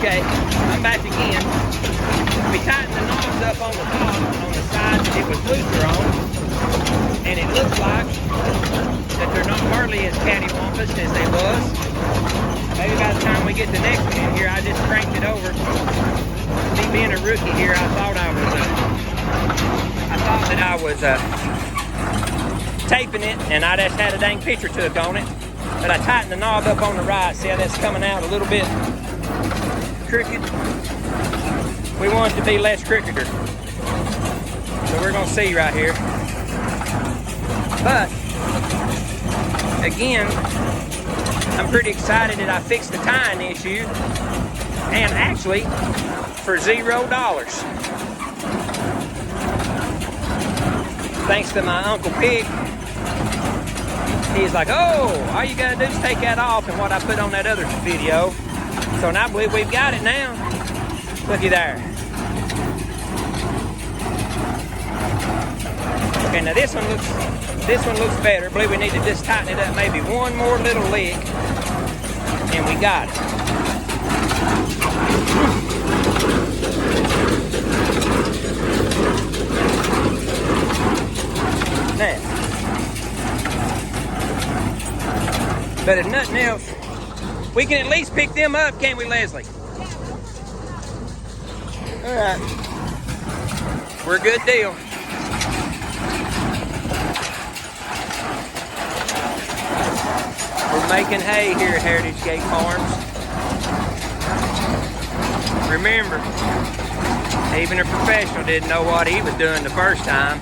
Okay, I'm back again. We tightened the knobs up on the top, on the side that it was looser on, and it looks like that they're not hardly as cattywampus as they was. Maybe by the time we get the next one in here, I just cranked it over. Me being a rookie here, I thought that I was taping it, and I just had a dang picture took on it. But I tightened the knob up on the right. See how that's coming out a little bit crooked? We want it to be less crookeder. So we're gonna see right here. But again, I'm pretty excited that I fixed the tying issue, and actually for $0. Thanks to my Uncle Pig. He's like, oh, all you gotta do is take that off, and what I put on that other video. So now I believe we've got it now. Looky there. Okay, now this one looks better. I believe we need to just tighten it up maybe one more little lick, and we got it. Now, but if nothing else, we can at least pick them up, can't we, Leslie? All right, we're a good deal. We're making hay here at Heritage Gait Farms. Remember, even a professional didn't know what he was doing the first time.